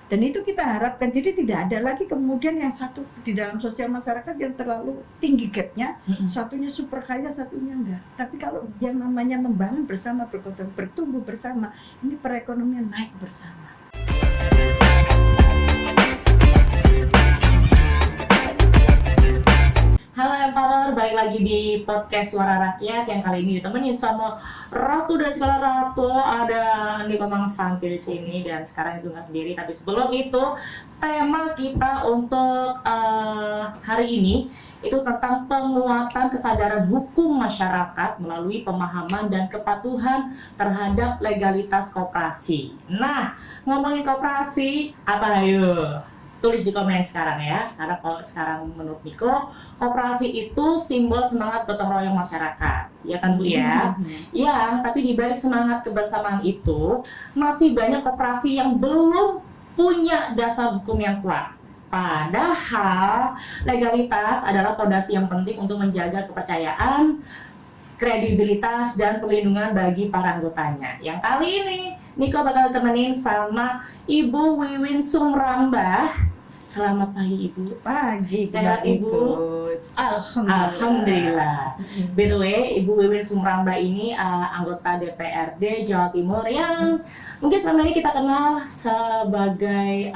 Dan itu kita harapkan, jadi tidak ada lagi kemudian yang satu di dalam sosial masyarakat yang terlalu tinggi gapnya, satunya super kaya, satunya enggak. Tapi kalau yang namanya membangun bersama, bertumbuh bersama, ini perekonomian naik bersama. Halo Empower, balik lagi di podcast Suara Rakyat yang kali ini ditemenin sama Ratu dan Segala Ratu. Ada Niko Mangsanti di sini dan sekarang itu nggak sendiri. Tapi sebelum itu, tema kita untuk hari ini itu tentang penguatan kesadaran hukum masyarakat melalui pemahaman dan kepatuhan terhadap legalitas koperasi. Nah, ngomongin koperasi, apa ayo? Tulis di komen sekarang ya, karena kalau sekarang menurut Niko, koperasi itu simbol semangat gotong royong masyarakat, ya kan Bu ya? Yang tapi di balik semangat kebersamaan itu, masih banyak koperasi yang belum punya dasar hukum yang kuat. Padahal legalitas adalah fondasi yang penting untuk menjaga kepercayaan, kredibilitas, dan perlindungan bagi para anggotanya. Yang kali ini, Niko bakal temenin sama Ibu Wiwin Sumrambah. Selamat pagi Ibu. Pagi, Sehat Ibu? Alhamdulillah. By the way, Ibu Wiwin Sumrambah ini anggota DPRD Jawa Timur yang mungkin selama ini kita kenal sebagai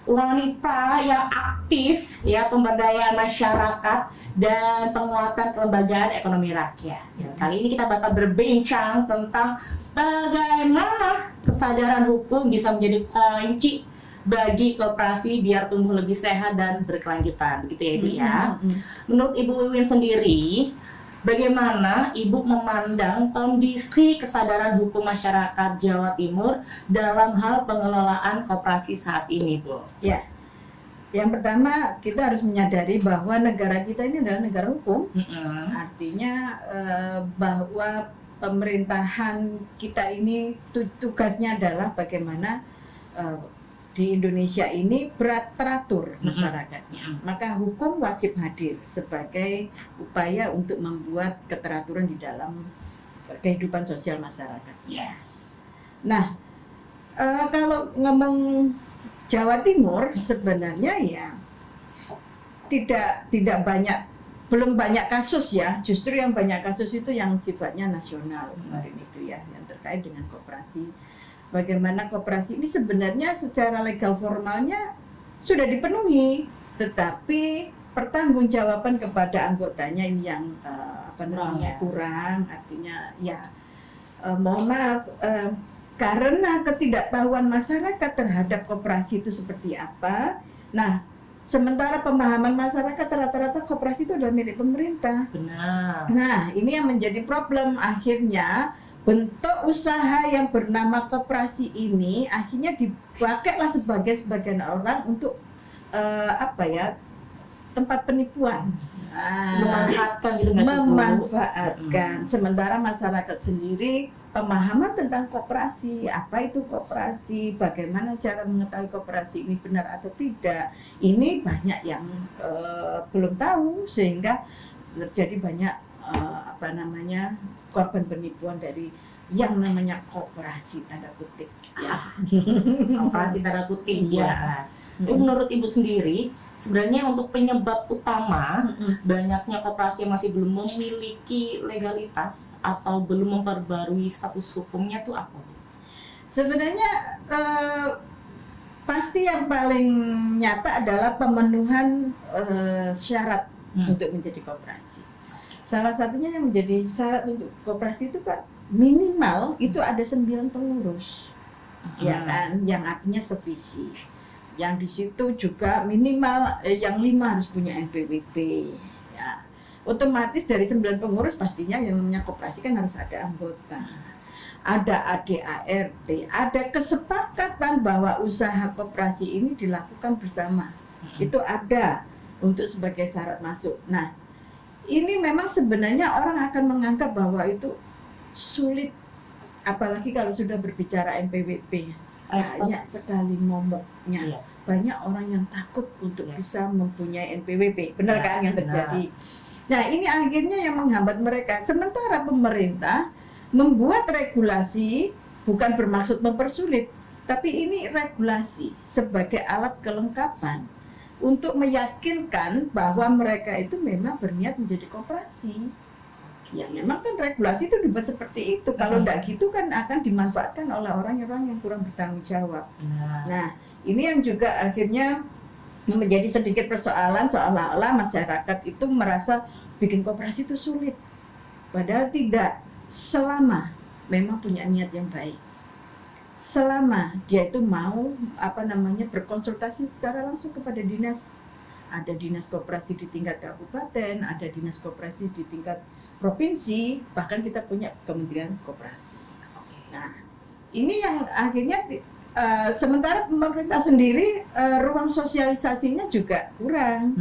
wanita yang aktif ya, pemberdayaan masyarakat dan penguatan kelembagaan ekonomi rakyat. Dan kali ini kita bakal berbincang tentang bagaimana kesadaran hukum bisa menjadi kunci bagi koperasi biar tumbuh lebih sehat dan berkelanjutan, begitu ya Ibu ya. Menurut Ibu Wiwin sendiri, bagaimana Ibu memandang kondisi kesadaran hukum masyarakat Jawa Timur dalam hal pengelolaan koperasi saat ini, Bu? Ya, yang pertama kita harus menyadari bahwa negara kita ini adalah negara hukum. Artinya bahwa pemerintahan kita ini tugasnya adalah bagaimana di Indonesia ini teratur masyarakatnya. Maka hukum wajib hadir sebagai upaya untuk membuat keteraturan di dalam kehidupan sosial masyarakat. Yes. Nah, kalau ngomong Jawa Timur sebenarnya ya tidak banyak, belum banyak kasus ya. Justru yang banyak kasus itu yang sifatnya nasional kemarin itu ya, yang terkait dengan koperasi. Bagaimana koperasi ini sebenarnya secara legal formalnya sudah dipenuhi, tetapi pertanggungjawaban kepada anggotanya ini yang kurang. Artinya ya mohon maaf, karena ketidaktahuan masyarakat terhadap koperasi itu seperti apa. Nah, sementara pemahaman masyarakat rata-rata koperasi itu adalah milik pemerintah. Benar. Nah, ini yang menjadi problem. Akhirnya bentuk usaha yang bernama koperasi ini akhirnya dipakailah sebagian orang untuk tempat penipuan. Memanfaatkan. Sementara masyarakat sendiri pemahaman tentang koperasi, apa itu koperasi, bagaimana cara mengetahui koperasi ini benar atau tidak, ini banyak yang belum tahu, sehingga terjadi banyak korban penipuan dari yang namanya koperasi tanda kutip. Koperasi tanda kutip ya. Menurut Ibu sendiri, sebenarnya untuk penyebab utama banyaknya koperasi yang masih belum memiliki legalitas atau belum memperbarui status hukumnya itu apa? Sebenarnya pasti yang paling nyata adalah pemenuhan syarat untuk menjadi koperasi. Salah satunya yang menjadi syarat untuk koperasi itu kan minimal itu ada 9 pengurus, ya kan, yang artinya sevisi. Yang di situ juga minimal yang 5 harus punya NPWP. Ya. Otomatis dari 9 pengurus pastinya yang namanya koperasi kan harus ada anggota, ada ADART, ada kesepakatan bahwa usaha koperasi ini dilakukan bersama. Itu ada untuk sebagai syarat masuk. Nah, ini memang sebenarnya orang akan menganggap bahwa itu sulit, apalagi kalau sudah berbicara NPWP. Banyak sekali momoknya. Banyak orang yang takut untuk bisa mempunyai NPWP. Benar kan yang terjadi? Nah, ini akhirnya yang menghambat mereka. Sementara pemerintah membuat regulasi bukan bermaksud mempersulit, Tapi ini regulasi sebagai alat kelengkapan untuk meyakinkan bahwa mereka itu memang berniat menjadi koperasi. Ya memang kan regulasi itu dibuat seperti itu. Kalau tidak gitu kan akan dimanfaatkan oleh orang-orang yang kurang bertanggung jawab. Nah, ini yang juga akhirnya menjadi sedikit persoalan, seolah-olah masyarakat itu merasa bikin koperasi itu sulit. Padahal tidak, selama memang punya niat yang baik. Selama dia itu mau berkonsultasi secara langsung kepada dinas. Ada dinas koperasi di tingkat kabupaten, ada dinas koperasi di tingkat provinsi, bahkan kita punya kementerian koperasi. Nah, ini yang akhirnya sementara pemerintah sendiri ruang sosialisasinya juga kurang.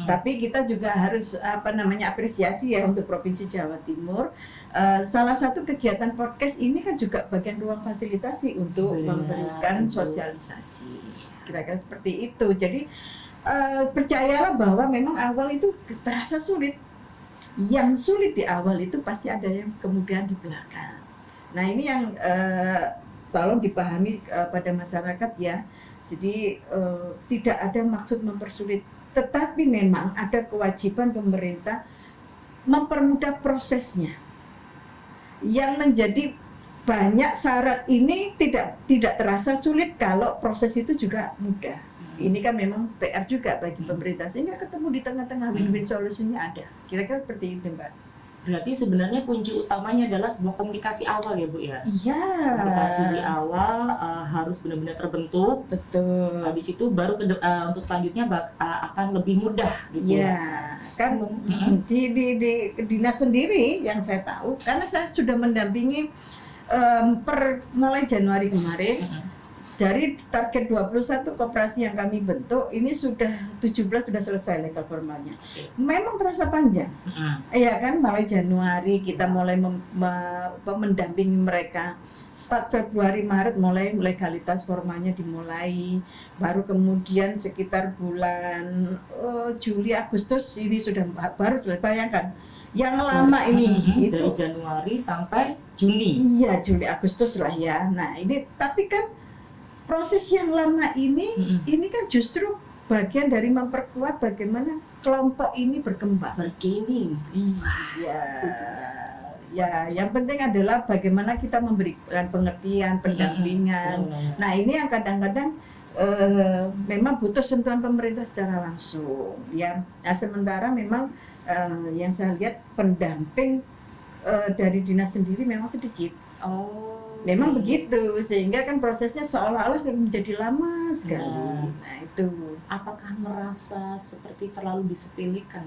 Tapi kita juga harus apresiasi ya untuk Provinsi Jawa Timur. Salah satu kegiatan podcast ini kan juga bagian ruang fasilitasi untuk memberikan sosialisasi. Kira-kira seperti itu. Jadi percayalah bahwa memang awal itu terasa sulit. Yang sulit di awal itu pasti ada yang kemudian di belakang. Nah ini yang tolong dipahami pada masyarakat ya. Jadi tidak ada maksud mempersulit, tetapi memang ada kewajiban pemerintah mempermudah prosesnya. Yang menjadi banyak syarat ini tidak terasa sulit kalau proses itu juga mudah. Ini kan memang PR juga bagi pemerintah, sehingga ketemu di tengah-tengah win-win solusinya ada. Kira-kira seperti itu, Mbak. Berarti sebenarnya kunci utamanya adalah sebuah komunikasi awal ya, Bu ya? Iya. Komunikasi di awal harus benar-benar terbentuk. Betul. Habis itu baru untuk selanjutnya akan lebih mudah gitu. Iya. Kan di dinas sendiri yang saya tahu, karena saya sudah mendampingi mulai Januari kemarin. Dari target 21 koperasi yang kami bentuk, ini sudah 17 sudah selesai legal formalnya. Memang terasa panjang. Iya kan, mulai Januari kita mulai mendampingi mereka. Start Februari, Maret mulai legalitas formalnya dimulai. Baru kemudian sekitar bulan Juli, Agustus ini sudah baru selesai. Bayangkan, yang lama ini itu dari Januari sampai Juni. Iya, Juli Agustus lah ya. Nah, ini tapi kan proses yang lama ini kan justru bagian dari memperkuat bagaimana kelompok ini berkembang. Berkini. Iya. Ya, yang penting adalah bagaimana kita memberikan pengertian, pendampingan. Nah, ini yang kadang-kadang memang butuh sentuhan pemerintah secara langsung. Ya, nah, sementara memang yang saya lihat pendamping dari dinas sendiri memang sedikit. Memang begitu, sehingga kan prosesnya seolah-olah menjadi lama sekali. Nah itu. Apakah merasa seperti terlalu disepelekan?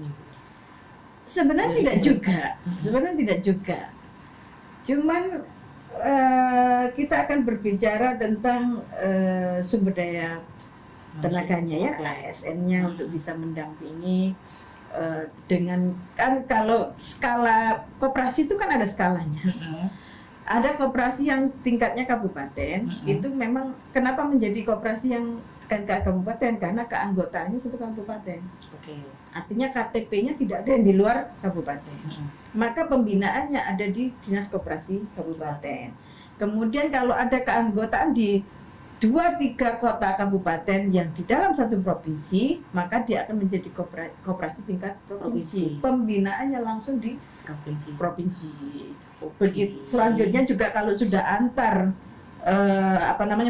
Sebenarnya tidak juga. Cuman kita akan berbicara tentang sumber daya tenaganya ya, ASN-nya untuk bisa mendampingi dengan kan kalau skala koperasi itu kan ada skalanya. Ada koperasi yang tingkatnya kabupaten, itu memang kenapa menjadi koperasi yang tingkat kabupaten? Karena keanggotaannya satu kabupaten. Artinya KTP-nya tidak ada yang di luar kabupaten. Maka pembinaannya ada di Dinas Koperasi Kabupaten. Kemudian kalau ada keanggotaan di 2-3 kota kabupaten yang di dalam satu provinsi, maka dia akan menjadi koperasi tingkat provinsi. Pembinaannya langsung di provinsi. Begitu. Selanjutnya juga kalau sudah antar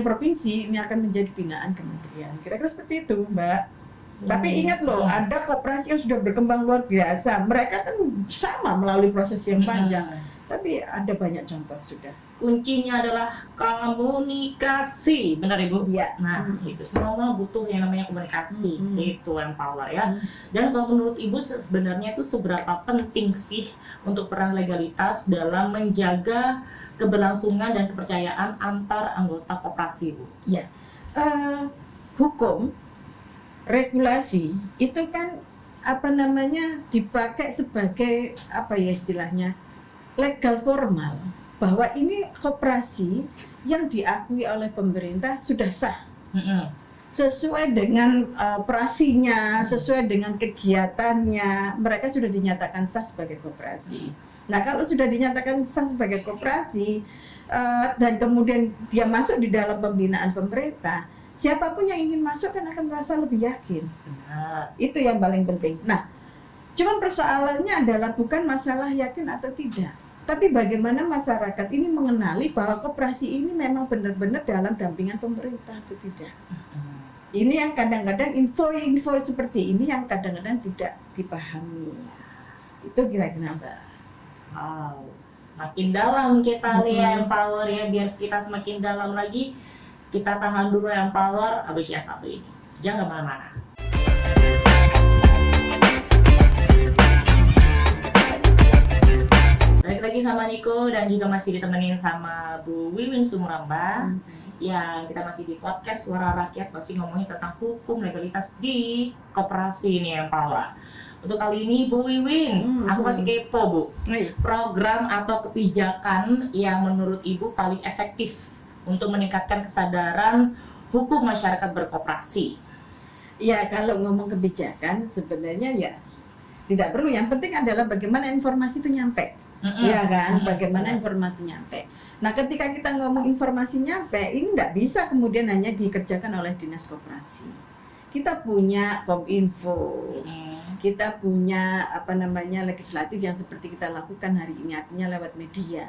provinsi, ini akan menjadi binaan kementerian. Kira-kira seperti itu, Mbak. Tapi ingat loh, ada koperasi yang sudah berkembang luar biasa. Mereka kan sama melalui proses yang panjang. Tapi ada banyak contoh sudah. Kuncinya adalah komunikasi, benar Ibu? Iya. Nah, itu semua butuh yang namanya komunikasi, itu yang power ya. Dan kalau menurut Ibu sebenarnya itu seberapa penting sih untuk peran legalitas dalam menjaga keberlangsungan dan kepercayaan antar anggota koperasi, Bu? Iya. Hukum, regulasi itu kan dipakai sebagai istilahnya legal formal, bahwa ini koperasi yang diakui oleh pemerintah sudah sah, sesuai dengan operasinya, sesuai dengan kegiatannya, mereka sudah dinyatakan sah sebagai koperasi. Nah, kalau sudah dinyatakan sah sebagai koperasi dan kemudian dia masuk di dalam pembinaan pemerintah, siapapun yang ingin masuk kan akan merasa lebih yakin. Benar. Itu yang paling penting. Nah, cuman persoalannya adalah bukan masalah yakin atau tidak, tapi bagaimana masyarakat ini mengenali bahwa koperasi ini memang benar-benar dalam dampingan pemerintah atau tidak. Ini yang kadang-kadang info-info seperti ini yang kadang-kadang tidak dipahami. Itu kira-kira Mbak. Wow, makin dalam kita nih Empower ya, biar kita semakin dalam lagi. Kita tahan dulu Empower, habis yang satu ini. Jangan kemana-mana. Balik lagi sama Niko dan juga masih ditemenin sama Bu Wiwin Sumuramba. Yang kita masih di podcast Suara Rakyat, masih ngomongin tentang hukum legalitas di koperasi nih Empower. Untuk kali ini Bu Wiwin, aku masih kepo Bu. Program atau kebijakan yang menurut Ibu paling efektif untuk meningkatkan kesadaran hukum masyarakat berkoperasi. Ya, kalau ngomong kebijakan sebenarnya ya tidak perlu. Yang penting adalah bagaimana informasi itu nyampe. Ya kan, bagaimana informasi nyampe. Nah, ketika kita ngomong informasi nyampe, ini nggak bisa kemudian hanya dikerjakan oleh dinas koperasi. Kita punya Kominfo, kita punya legislatif yang seperti kita lakukan hari ini, artinya lewat media.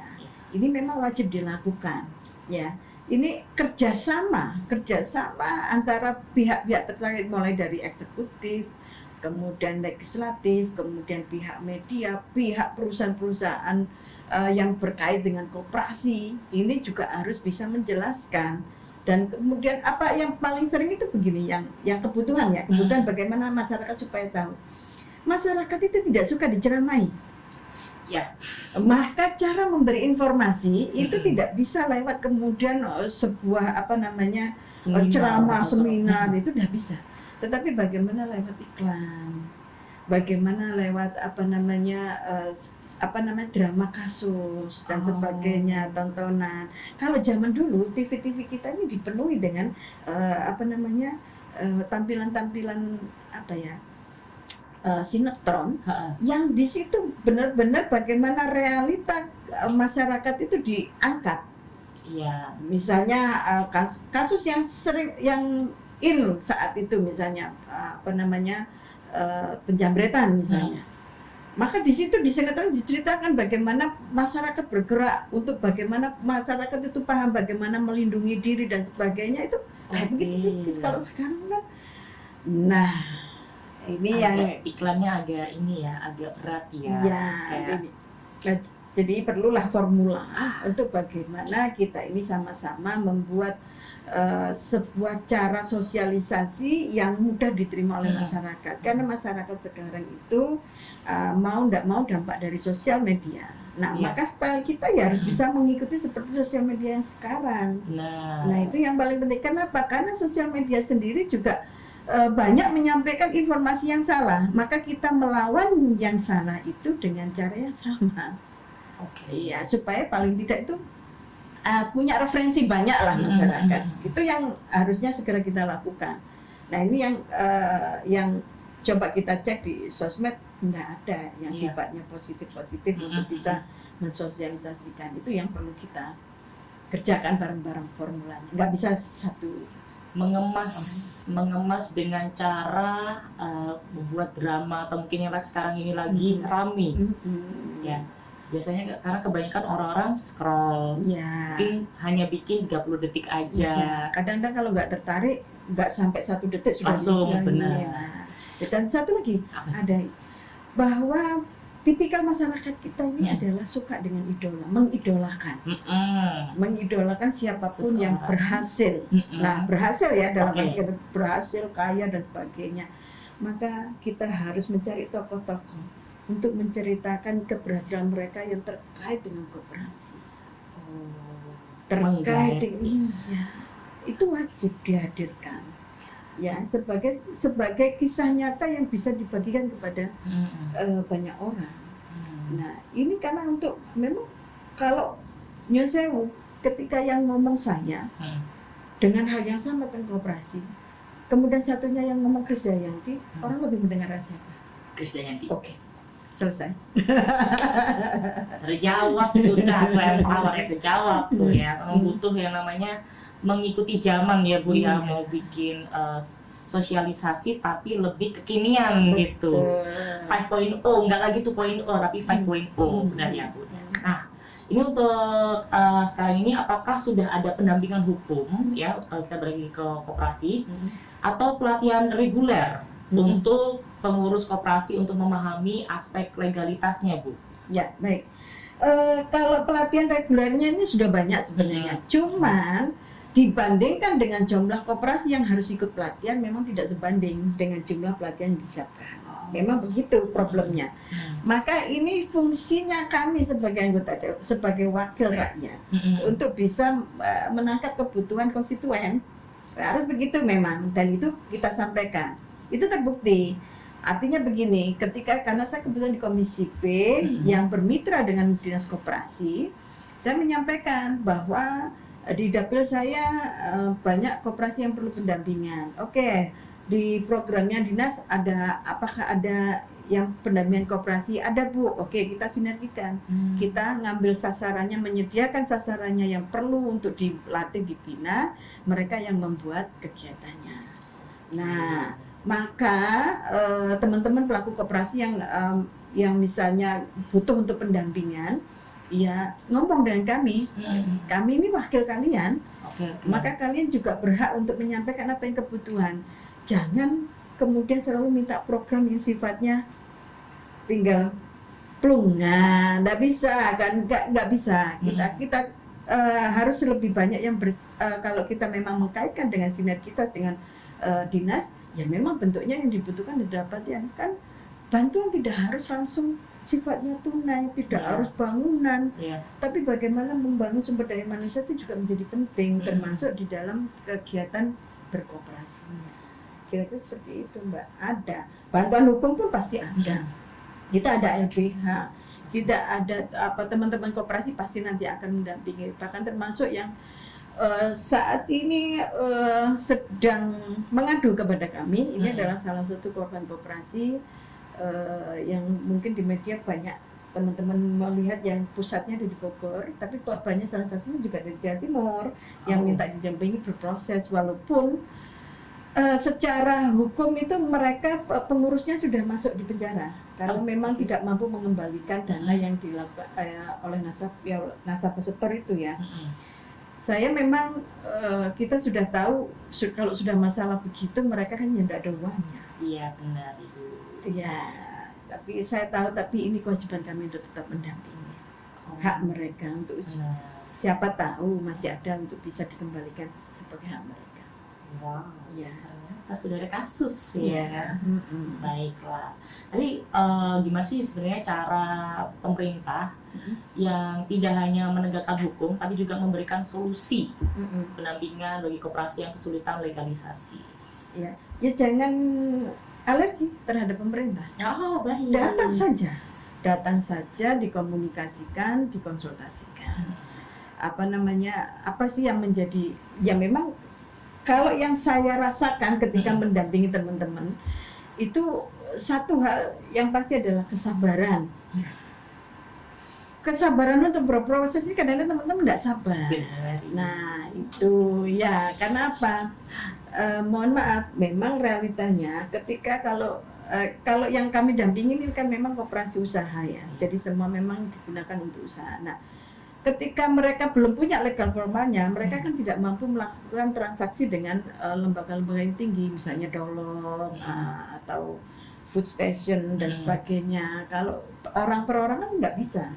Ini memang wajib dilakukan, ya. Ini kerjasama antara pihak-pihak terkait, mulai dari eksekutif, kemudian legislatif, kemudian pihak media, pihak perusahaan-perusahaan yang berkait dengan koperasi. Ini juga harus bisa menjelaskan. Dan kemudian apa yang paling sering itu begini, yang kebutuhan ya, kebutuhan bagaimana masyarakat supaya tahu. Masyarakat itu tidak suka diceramai. Ya. Maka cara memberi informasi itu tidak bisa lewat kemudian sebuah ceramah, seminar, itu tidak bisa. Tetapi bagaimana lewat iklan, bagaimana lewat drama kasus dan sebagainya, tontonan. Kalau zaman dulu TV-TV kita ini dipenuhi dengan tampilan-tampilan sinetron yang di situ benar-benar bagaimana realita masyarakat itu diangkat. Iya. Misalnya kasus yang sering yang saat itu misalnya penjambretan misalnya. Maka di situ di sinetron diceritakan bagaimana masyarakat bergerak untuk bagaimana masyarakat itu paham bagaimana melindungi diri dan sebagainya, itu kayak begitu. Kalau sekarang kan, nah ini iklannya agak berat ya. Jadi perlulah formula untuk bagaimana kita ini sama-sama membuat sebuah cara sosialisasi yang mudah diterima oleh masyarakat. Karena masyarakat sekarang itu mau tidak mau dampak dari sosial media. Nah, maka style kita ya harus bisa mengikuti seperti sosial media yang sekarang. Nah, itu yang paling penting. Kenapa? Karena sosial media sendiri juga banyak menyampaikan informasi yang salah. Maka kita melawan yang salah itu dengan cara yang sama. Iya, supaya paling tidak itu punya referensi banyak lah masyarakat. Itu yang harusnya segera kita lakukan. Nah, ini yang coba kita cek di sosmed, tidak ada yang sifatnya positif untuk bisa mensosialisasikan. Itu yang perlu kita kerjakan bareng-bareng formulanya. Nggak bisa satu. Mengemas dengan cara membuat drama atau mungkin yang sekarang ini lagi rame. Ya. Biasanya karena kebanyakan orang-orang scroll, mungkin hanya bikin 30 detik aja. Kadang-kadang kalau nggak tertarik, nggak sampai 1 detik sudah langsung benar. Nah, dan satu lagi ada bahwa tipikal masyarakat kita ini adalah suka dengan idola, mengidolakan siapapun yang berhasil. Nah, berhasil ya dalam arti berhasil, kaya dan sebagainya. Maka kita harus mencari tokoh-tokoh untuk menceritakan keberhasilan mereka yang terkait dengan koperasi. Terkait dengan itu wajib dihadirkan. Ya, sebagai kisah nyata yang bisa dibagikan kepada banyak orang. Nah, ini karena untuk memang kalau nyun sewu ketika yang ngomong saya dengan hal yang sama tentang koperasi, kemudian satunya yang ngomong Krisdayanti, orang lebih mendengar siapa? Krisdayanti. Oke. selesai. Terjawab sudah, Grand Power itu jawab tuh ya. Memang butuh yang namanya mengikuti zaman ya Bu ya, mau bikin sosialisasi tapi lebih kekinian gitu. 5.0 nggak lagi 2.0 tapi 5.0 benar ya Bu. Nah, ini untuk sekarang ini apakah sudah ada pendampingan hukum ya, kita bagi ke koperasi atau pelatihan reguler untuk pengurus koperasi untuk memahami aspek legalitasnya Bu? Ya, baik. Kalau pelatihan regulernya ini sudah banyak sebenarnya. Cuman dibandingkan dengan jumlah koperasi yang harus ikut pelatihan memang tidak sebanding dengan jumlah pelatihan yang disiapkan. Memang begitu problemnya. Maka ini fungsinya kami sebagai anggota, sebagai wakil rakyat untuk bisa menangkap kebutuhan konstituen. Harus begitu memang, dan itu kita sampaikan. Itu terbukti. Artinya begini, karena saya kebetulan di Komisi B yang bermitra dengan Dinas Koperasi, saya menyampaikan bahwa di dapil saya banyak koperasi yang perlu pendampingan. Oke, di programnya dinas apakah ada yang pendampingan koperasi? Ada Bu. Oke, kita sinergikan. Kita ngambil sasarannya, menyediakan sasarannya yang perlu untuk dilatih, dibina, mereka yang membuat kegiatannya. Nah, maka teman-teman pelaku koperasi yang misalnya butuh untuk pendampingan, ya ngomong dengan kami. Kami ini wakil kalian. Maka kalian juga berhak untuk menyampaikan apa yang kebutuhan. Jangan kemudian selalu minta program yang sifatnya tinggal plung. Nah, nggak bisa kan, nggak bisa. Kita harus lebih banyak yang kalau kita memang mengkaitkan dengan sinergitas dengan dinas, ya memang bentuknya yang dibutuhkan didapatkan kan. Bantuan tidak harus langsung sifatnya tunai, tidak harus bangunan, tapi bagaimana membangun sumber daya manusia itu juga menjadi penting, termasuk di dalam kegiatan berkooperasinya. Kira-kira seperti itu Mbak. Ada bantuan hukum pun pasti ada. Kita ada LBH, kita ada teman-teman koperasi pasti nanti akan mendampingi, bahkan termasuk yang saat ini sedang mengadu kepada kami. Ini adalah salah satu korban koperasi yang mungkin di media banyak teman-teman melihat yang pusatnya ada di Bogor, tapi korbannya salah satunya juga dari Jawa Timur yang minta didampingi berproses, walaupun secara hukum itu mereka pengurusnya sudah masuk di penjara karena memang tidak mampu mengembalikan dana yang dilakukan oleh nasabah setor itu ya. Saya memang kita sudah tahu kalau sudah masalah begitu mereka kan ya tidak ada uangnya. Iya benar Ibu. Iya, tapi saya tahu, tapi ini kewajiban kami untuk tetap mendampingi hak mereka untuk siapa tahu masih ada untuk bisa dikembalikan sebagai hak mereka. Wow, ya ternyata sudah ada kasus ya. Baiklah. Tadi gimana sih sebenarnya cara pemerintah yang tidak hanya menegakkan hukum, tapi juga memberikan solusi pendampingan bagi koperasi yang kesulitan legalisasi? Ya jangan alergi terhadap pemerintah. Oh, baik. Datang saja, dikomunikasikan, dikonsultasikan. Apa sih yang menjadi, ya memang kalau yang saya rasakan ketika mendampingi teman-teman itu satu hal yang pasti adalah kesabaran. Kesabaran untuk berproses ini kadang-kadang teman-teman nggak sabar. Nah itu ya karena apa? Mohon maaf, memang realitanya ketika kalau yang kami dampingi ini kan memang koperasi usaha ya, jadi semua memang digunakan untuk usaha. Nah, ketika mereka belum punya legal formalnya, mereka kan tidak mampu melakukan transaksi dengan lembaga-lembaga yang tinggi, misalnya Dolong atau food station dan sebagainya. Kalau orang per orang kan nggak bisa.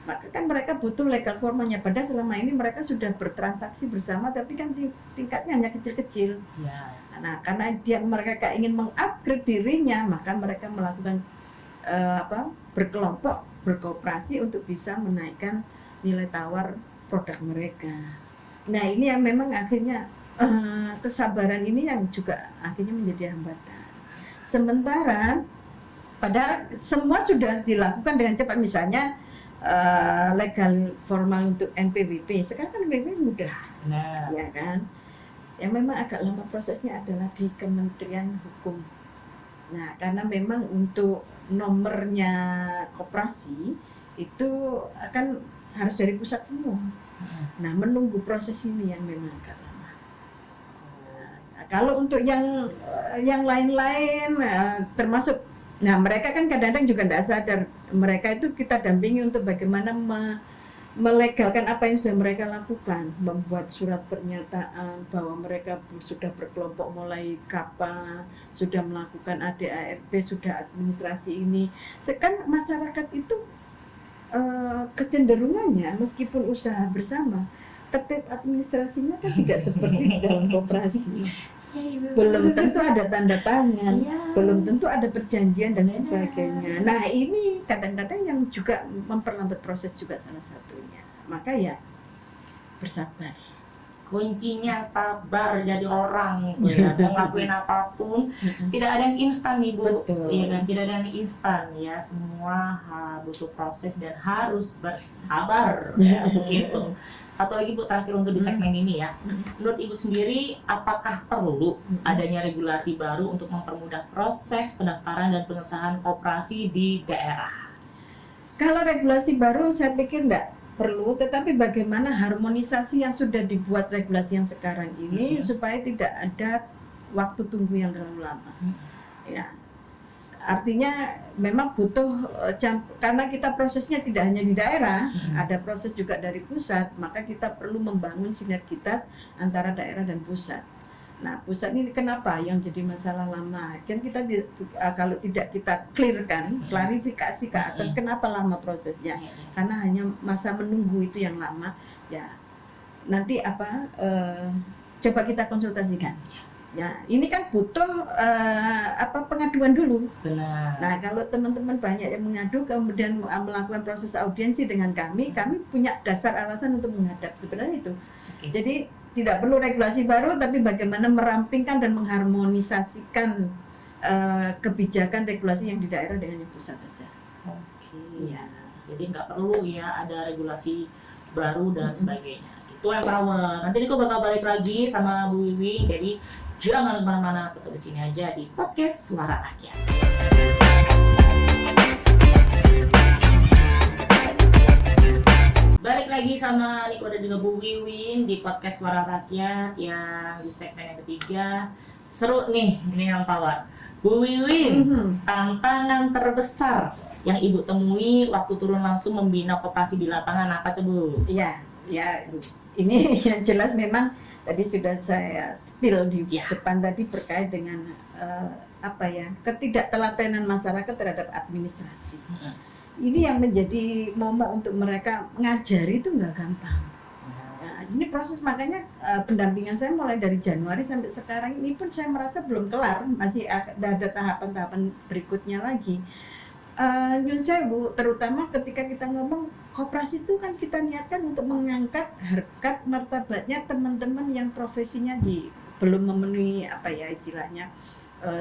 Maka kan mereka butuh legal formalnya. Padahal selama ini mereka sudah bertransaksi bersama, tapi kan tingkatnya hanya kecil-kecil. Nah, karena mereka ingin mengupgrade dirinya, maka mereka melakukan berkelompok, berkooperasi untuk bisa menaikkan nilai tawar produk mereka. Nah ini yang memang akhirnya kesabaran ini yang juga akhirnya menjadi hambatan. Sementara padahal semua sudah dilakukan dengan cepat, misalnya legal formal untuk NPWP. Sekarang kan NPWP mudah, ya kan? Yang memang agak lama prosesnya adalah di Kementerian Hukum Nah, karena memang untuk nomornya koperasi itu akan harus dari pusat semua. Nah, menunggu proses ini yang memang agak lama. Nah, kalau untuk yang lain-lain, termasuk, nah mereka kan kadang-kadang juga tidak sadar, mereka itu kita dampingi untuk bagaimana melegalkan apa yang sudah mereka lakukan, membuat surat pernyataan bahwa mereka sudah berkelompok mulai kapan, sudah melakukan ADART, sudah administrasi ini. Sekarang masyarakat itu kecenderungannya meskipun usaha bersama, tertib administrasinya kan tidak seperti di dalam koperasi. Belum tentu ada tanda tangan, belum tentu ada perjanjian dan sebagainya. Nah, ini kadang-kadang yang juga memperlambat proses juga salah satunya. Maka ya bersabar. Kuncinya sabar jadi orang, ya. Mau ngelakuin apapun tidak ada yang instan nih Bu. Betul. Iya kan, tidak ada yang instan ya, semua butuh proses dan harus bersabar ya, begitu. Satu lagi Bu, terakhir untuk di segmen ini ya, menurut Ibu sendiri apakah perlu adanya regulasi baru untuk mempermudah proses pendaftaran dan pengesahan koperasi di daerah? Kalau regulasi baru saya pikir enggak perlu, tetapi bagaimana harmonisasi yang sudah dibuat regulasi yang sekarang ini supaya tidak ada waktu tunggu yang terlalu lama. Ya, artinya memang butuh karena kita prosesnya tidak hanya di daerah, ada proses juga dari pusat, maka kita perlu membangun sinergitas antara daerah dan pusat. Nah, pusat ini kenapa yang jadi masalah lama? Kan kita kalau tidak kita clearkan, klarifikasi ke atas kenapa lama prosesnya? Karena hanya masa menunggu itu yang lama. Ya, nanti coba kita konsultasikan. Ya, ini kan butuh pengaduan dulu. Benar. Nah, kalau teman-teman banyak yang mengadu kemudian melakukan proses audiensi dengan kami punya dasar alasan untuk menghadap sebenarnya itu. Jadi tidak perlu regulasi baru, tapi bagaimana merampingkan dan mengharmonisasikan kebijakan regulasi yang di daerah dengan yang pusat saja. Ya. Jadi nggak perlu ya ada regulasi baru dan sebagainya. Itu yang power. Nanti Niko bakal balik lagi sama Bu Wiwin. Jadi jangan kemana-mana, tetap di sini aja di podcast Suara Rakyat. Balik lagi sama Niko dan juga Bu Wiwin di podcast Suara Rakyat yang di segmen yang ketiga. Seru nih, ini yang power. Bu Wiwin, tantangan terbesar yang Ibu temui waktu turun langsung membina koperasi di lapangan apa tuh Bu? Iya, ya ini yang jelas memang tadi sudah saya spill di depan tadi terkait dengan ketidaktelatenan masyarakat terhadap administrasi. Ini yang menjadi momok untuk mereka mengajari itu nggak gampang. Nah, ini proses makanya pendampingan saya mulai dari Januari sampai sekarang ini pun saya merasa belum kelar, masih ada tahapan-tahapan berikutnya lagi. Nyun sewu, terutama ketika kita ngomong koperasi itu kan kita niatkan untuk mengangkat harkat martabatnya teman-teman yang profesinya belum memenuhi istilahnya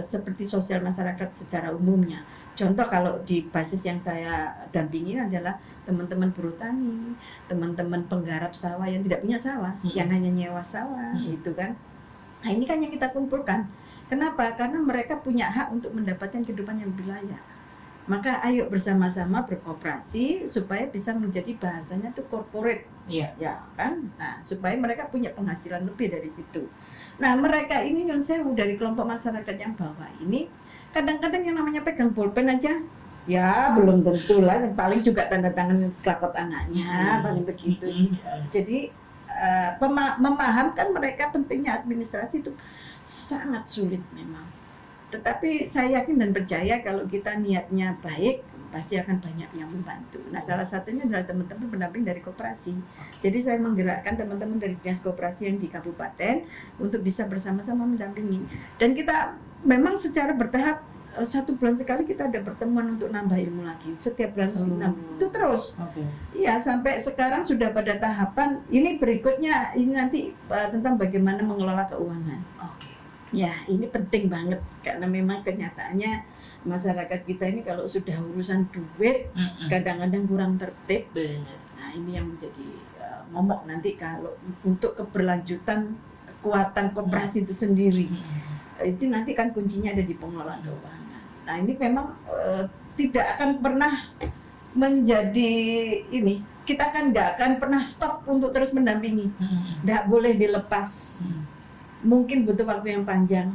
seperti sosial masyarakat secara umumnya. Contoh kalau di basis yang saya dampingi adalah teman-teman buruh tani, teman-teman penggarap sawah yang tidak punya sawah, yang hanya nyewa sawah, gitu kan. Nah, ini kan yang kita kumpulkan. Kenapa? Karena mereka punya hak untuk mendapatkan kehidupan yang lebih layak. Maka ayo bersama-sama berkooperasi supaya bisa menjadi bahasanya tuh corporate, ya kan? Nah, supaya mereka punya penghasilan lebih dari situ. Nah, mereka ini nyun sewu dari kelompok masyarakat yang bawah ini kadang-kadang yang namanya pegang bolpen aja, ya belum tentu lah, paling juga tanda tangan kelakot anaknya, paling begitu. Jadi memahamkan mereka pentingnya administrasi itu sangat sulit memang. Tetapi saya yakin dan percaya kalau kita niatnya baik, pasti akan banyak yang membantu. Nah, salah satunya adalah teman-teman pendamping dari koperasi. Jadi saya menggerakkan teman-teman dari dinas koperasi yang di kabupaten untuk bisa bersama-sama mendampingi. Dan kita memang secara bertahap 1 bulan sekali kita ada pertemuan untuk nambah ilmu lagi. Setiap bulan itu terus. Iya, sampai sekarang sudah pada tahapan ini berikutnya ini nanti tentang bagaimana mengelola keuangan. Ya, ini penting banget karena memang kenyataannya masyarakat kita ini kalau sudah urusan duit kadang-kadang kurang tertib. Nah, ini yang menjadi momok nanti kalau untuk keberlanjutan kekuatan koperasi itu sendiri. Itu nanti kan kuncinya ada di pengelolaan keuangan. Nah ini memang tidak akan pernah menjadi ini, kita kan nggak akan pernah stop untuk terus mendampingi, nggak boleh dilepas. Mungkin butuh waktu yang panjang,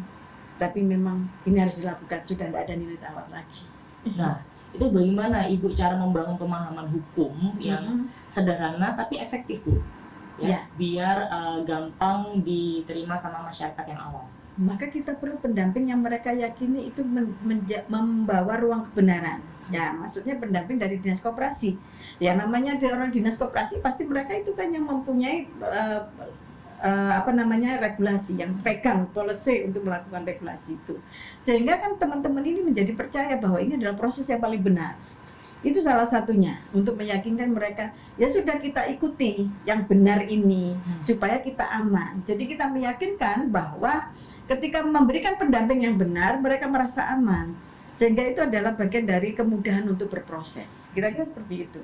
tapi memang ini harus dilakukan, sudah tidak ada nilai tawar lagi. Nah, itu bagaimana Ibu cara membangun pemahaman hukum yang sederhana tapi efektif, Bu? Ya. Biar gampang diterima sama masyarakat yang awam. Maka kita perlu pendamping yang mereka yakini itu membawa ruang kebenaran. Ya, maksudnya pendamping dari dinas koperasi. Ya, namanya orang dinas koperasi pasti mereka itu kan yang mempunyai regulasi, yang pegang policy untuk melakukan regulasi itu. Sehingga kan teman-teman ini menjadi percaya bahwa ini adalah proses yang paling benar. Itu salah satunya untuk meyakinkan mereka, ya sudah kita ikuti yang benar ini supaya kita aman. Jadi kita meyakinkan bahwa ketika memberikan pendamping yang benar, mereka merasa aman. Sehingga itu adalah bagian dari kemudahan untuk berproses. Kira-kira seperti itu.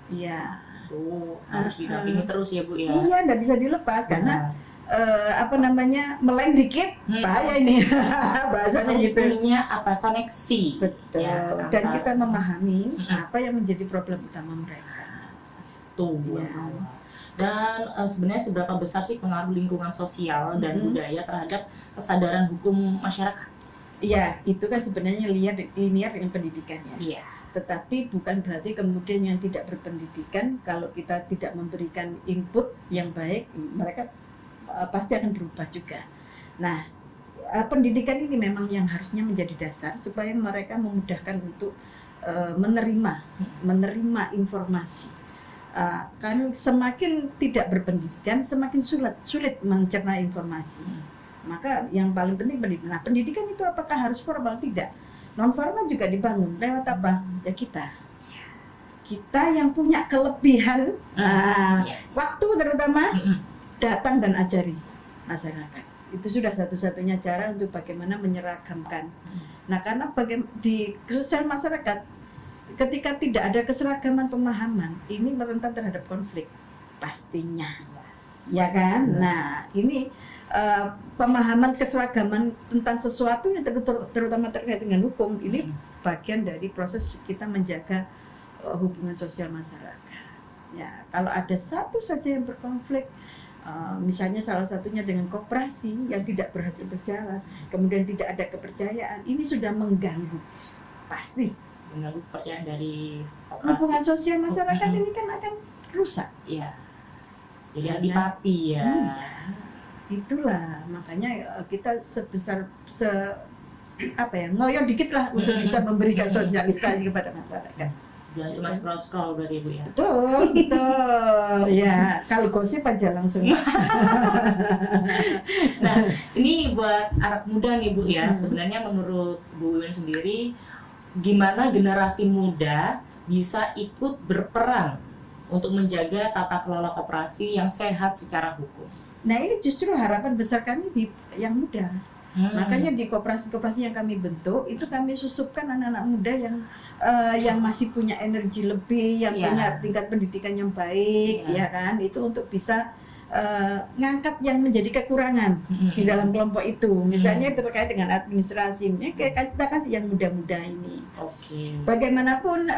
Iya. Tuh, harus didampingi terus ya, Bu ya. Iya, nggak bisa dilepas karena meleng dikit bahaya ini. Bahasanya harus gitu. punya koneksi. Betul. Ya, dan kita memahami apa yang menjadi problem utama mereka. Tuh. Ya. Dan sebenarnya seberapa besar sih pengaruh lingkungan sosial dan budaya terhadap kesadaran hukum masyarakat? Iya, itu kan sebenarnya linear dengan pendidikannya. Iya. Tetapi bukan berarti kemudian yang tidak berpendidikan, kalau kita tidak memberikan input yang baik, mereka pasti akan berubah juga. Nah, pendidikan ini memang yang harusnya menjadi dasar supaya mereka memudahkan untuk menerima informasi. Kan semakin tidak berpendidikan, semakin sulit mencerna informasi. Maka yang paling penting pendidikan. Nah, pendidikan itu apakah harus formal? Tidak. Non formal juga dibangun lewat apa? Ya kita yang punya kelebihan waktu terutama datang dan ajari masyarakat. Itu sudah satu-satunya cara untuk bagaimana menyeragamkan. Nah, karena di sosial masyarakat ketika tidak ada keseragaman pemahaman, ini rentan terhadap konflik pastinya. Ya kan? Nah, ini pemahaman keseragaman tentang sesuatu yang terutama terkait dengan hukum ini bagian dari proses kita menjaga hubungan sosial masyarakat. Ya, kalau ada satu saja yang berkonflik, misalnya salah satunya dengan koperasi yang tidak berhasil berjalan, kemudian tidak ada kepercayaan, ini sudah mengganggu, pasti mengganggu kepercayaan dari koperasi. Hubungan sosial masyarakat ini kan akan rusak. Iya. Jadi antipati ya. Iya. Itulah makanya kita ngoyo dikit lah untuk bisa memberikan sosialisasi kepada masyarakat. Jangan cuma scroll berarti Bu ya. Betul. Ya, kalau gosip aja langsung. Nah, ini buat anak muda nih Bu ya. Sebenarnya menurut Bu Wiwin sendiri, gimana generasi muda bisa ikut berperan untuk menjaga tata kelola koperasi yang sehat secara hukum? Nah, ini justru harapan besar kami di yang muda. Makanya di koperasi-koperasi yang kami bentuk itu kami susupkan anak-anak muda yang masih punya energi lebih, yang punya tingkat pendidikan yang baik, ya kan? Itu untuk bisa ngangkat yang menjadi kekurangan di dalam kelompok itu. Misalnya terkait dengan administrasi, kita kasih yang muda-muda ini. Bagaimanapun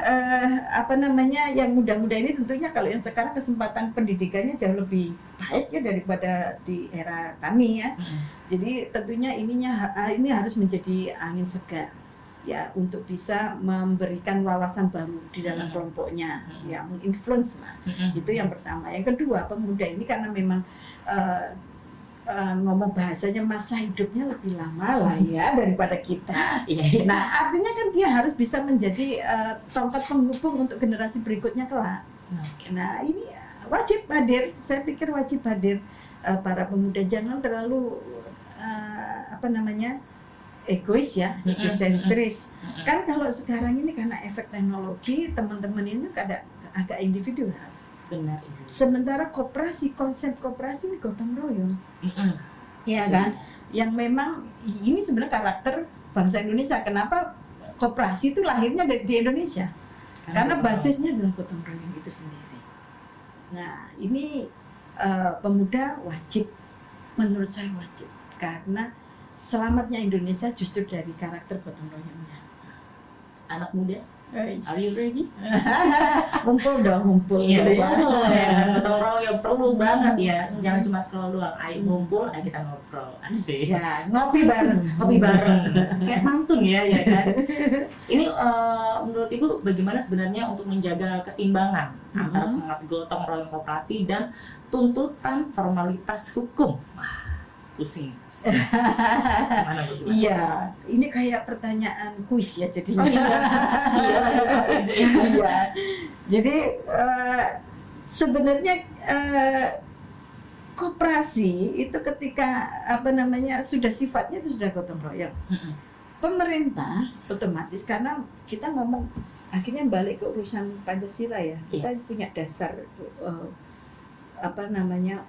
yang muda-muda ini tentunya kalau yang sekarang kesempatan pendidikannya jauh lebih baik ya daripada di era kami ya. Jadi tentunya ini harus menjadi angin segar ya untuk bisa memberikan wawasan baru di dalam kelompoknya, ya menginfluence lah. Itu yang pertama. Yang kedua, pemuda ini karena memang ngomong bahasanya masa hidupnya lebih lama lah ya daripada kita. Nah, artinya kan dia harus bisa menjadi tongkat penghubung untuk generasi berikutnya kelak. Nah, ini wajib hadir. Saya pikir wajib hadir para pemuda, jangan terlalu egois ya, egosentris. Kan kalau sekarang ini karena efek teknologi, teman-teman ini agak individual. Benar. Sementara konsep koperasi ini gotong royong. Ya kan? Yang memang ini sebenarnya karakter bangsa Indonesia. Kenapa koperasi itu lahirnya di Indonesia? Karena basisnya adalah gotong royong itu sendiri. Nah, ini pemuda wajib, menurut saya wajib. Karena selamatnya Indonesia justru dari karakter gotong royongnya. anak muda, are you ready? Ngumpul dong, ngumpul. Iya, gitu ya. betul ya. Gotong royong perlu banget ya. Jangan cuma scroll doang. Ayo ngumpul, ayo kita ngobrol. Asik. Ya, ngopi bareng. Kopi bareng. Kayak mantun ya, ya kan. Ini menurut Ibu bagaimana sebenarnya untuk menjaga keseimbangan antara semangat gotong royong koperasi dan tuntutan formalitas hukum? Wah, pusing. Gimana Bu? Iya, ini kayak pertanyaan kuis ya jadi. Oh iya. Iya. Jadi sebenarnya koperasi itu ketika sudah sifatnya itu sudah gotong royong. Pemerintah otomatis karena kita ngomong akhirnya balik ke urusan Pancasila ya. Kita punya dasar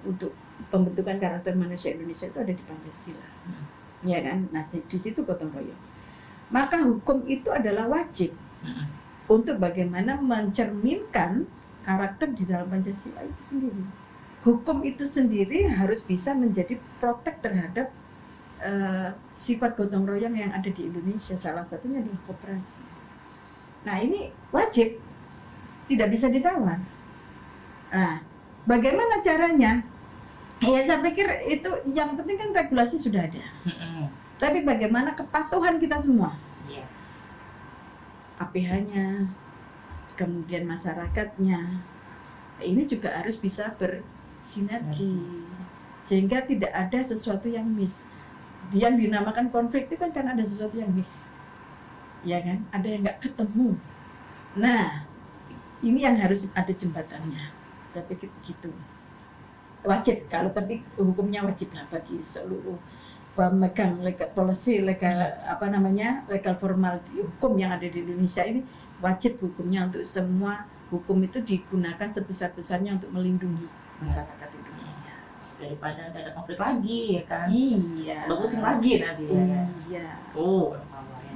untuk pembentukan karakter manusia Indonesia itu ada di Pancasila. Ya kan? Nah, di situ gotong royong. Maka hukum itu adalah wajib untuk bagaimana mencerminkan karakter di dalam Pancasila itu sendiri. Hukum itu sendiri harus bisa menjadi protek terhadap sifat gotong royong yang ada di Indonesia. Salah satunya adalah koperasi. Nah, ini wajib, tidak bisa ditawar. Nah, bagaimana caranya? Ya, saya pikir itu yang penting kan regulasi sudah ada. Tapi bagaimana kepatuhan kita semua? Yes. APH-nya, kemudian masyarakatnya, ini juga harus bisa bersinergi sehingga tidak ada sesuatu yang miss. Yang dinamakan konflik itu kan karena ada sesuatu yang miss, ya kan? Ada yang nggak ketemu. Nah, ini yang harus ada jembatannya. Saya pikir gitu. Wajib, kalau tapi hukumnya wajib lah bagi seluruh pemegang legal policy, legal formal hukum yang ada di Indonesia ini wajib hukumnya untuk semua hukum itu digunakan sebesar-besarnya untuk melindungi masyarakat Indonesia. Daripada ada konflik lagi ya kan? Iya. Pusing lagi nanti ya kan? Iya. Tuh.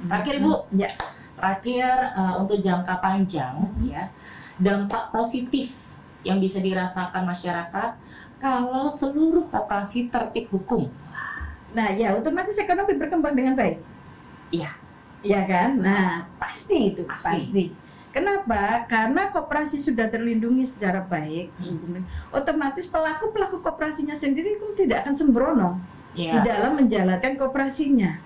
Terakhir Ibu. Ya. Terakhir untuk jangka panjang ya, dampak positif yang bisa dirasakan masyarakat kalau seluruh koperasi tertib hukum. Nah, ya otomatis ekonomi berkembang dengan baik. Iya. Iya kan? Nah, pasti itu, pasti. Kenapa? Karena koperasi sudah terlindungi secara baik, otomatis pelaku koperasinya sendiri itu tidak akan sembrono di dalam menjalankan koperasinya.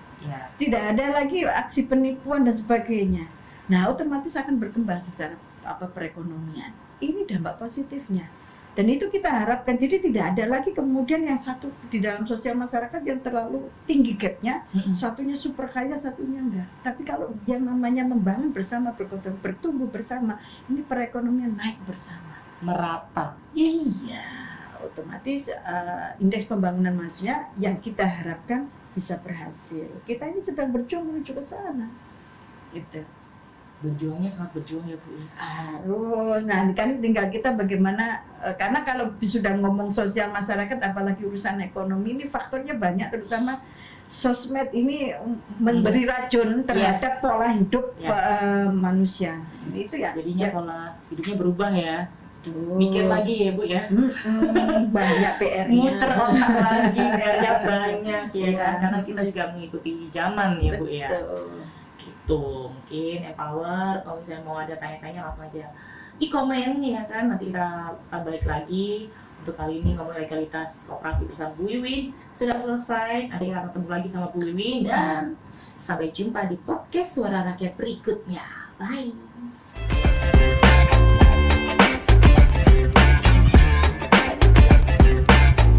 Tidak ada lagi aksi penipuan dan sebagainya. Nah, otomatis akan berkembang secara perekonomian. Ini dampak positifnya. Dan itu kita harapkan, jadi tidak ada lagi kemudian yang satu di dalam sosial masyarakat yang terlalu tinggi gapnya, satunya super kaya, satunya enggak. Tapi kalau yang namanya membangun bersama, bertumbuh bersama, ini perekonomian naik bersama. Merata. Iya, otomatis indeks pembangunan manusia yang kita harapkan bisa berhasil. Kita ini sedang berjuang menuju ke sana. Gitu. Berjuangnya sangat berjuang ya Bu. Harus, nah kan tinggal kita bagaimana, karena kalau sudah ngomong sosial masyarakat apalagi urusan ekonomi ini faktornya banyak, terutama sosmed ini memberi racun terhadap pola hidup manusia. Itu ya. Jadinya pola hidupnya berubah ya. Mikir lagi ya Bu ya. Banyak PR-nya. Muter otak lagi, PR-nya banyak ya kan. Karena kita juga mengikuti zaman ya Bu ya. Gitu, mungkin empower, kalau misalnya mau ada tanya-tanya langsung aja di komen ya kan, nanti kita balik lagi. Untuk kali ini ngomong legalitas koperasi bersama Bu Wiwin sudah selesai, nanti kita ketemu lagi sama Bu Wiwin dan sampai jumpa di podcast Suara Rakyat berikutnya. Bye.